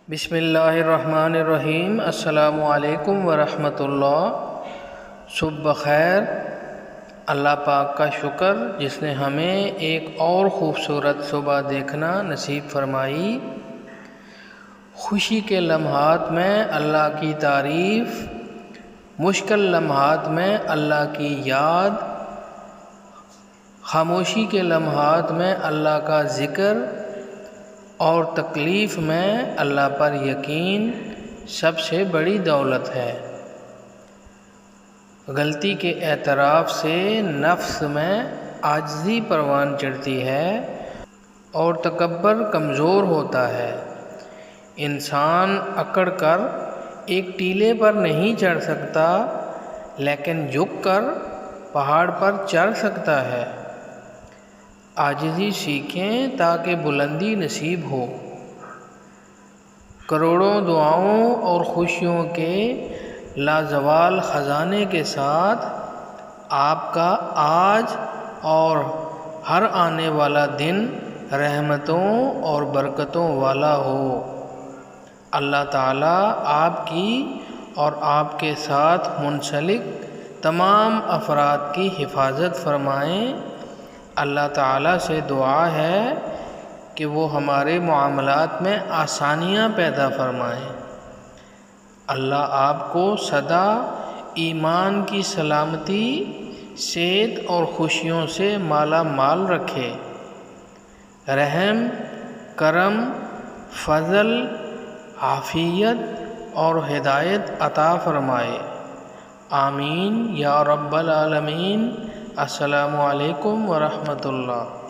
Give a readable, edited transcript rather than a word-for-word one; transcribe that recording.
بسم اللہ الرحمن الرحیم۔ السلام علیکم ورحمۃ اللہ۔ صبح بخیر۔ اللہ پاک کا شکر جس نے ہمیں ایک اور خوبصورت صبح دیکھنا نصیب فرمائی۔ خوشی کے لمحات میں اللہ کی تعریف، مشکل لمحات میں اللہ کی یاد، خاموشی کے لمحات میں اللہ کا ذکر اور تکلیف میں اللہ پر یقین سب سے بڑی دولت ہے۔ غلطی کے اعتراف سے نفس میں عاجزی پروان چڑھتی ہے اور تکبر کمزور ہوتا ہے۔ انسان اکڑ کر ایک ٹیلے پر نہیں چڑھ سکتا، لیکن جھک کر پہاڑ پر چڑھ سکتا ہے۔ عاجزی سیکھیں تاکہ بلندی نصیب ہو۔ کروڑوں دعاؤں اور خوشیوں کے لازوال خزانے کے ساتھ آپ کا آج اور ہر آنے والا دن رحمتوں اور برکتوں والا ہو۔ اللہ تعالیٰ آپ کی اور آپ کے ساتھ منسلک تمام افراد کی حفاظت فرمائیں۔ اللہ تعالیٰ سے دعا ہے کہ وہ ہمارے معاملات میں آسانیاں پیدا فرمائیں۔ اللہ آپ کو سدا ایمان کی سلامتی، صحت اور خوشیوں سے مالا مال رکھے۔ رحم، کرم، فضل، عافیت اور ہدایت عطا فرمائے۔ آمین یا رب العالمین۔ السلام علیکم ورحمۃ اللہ۔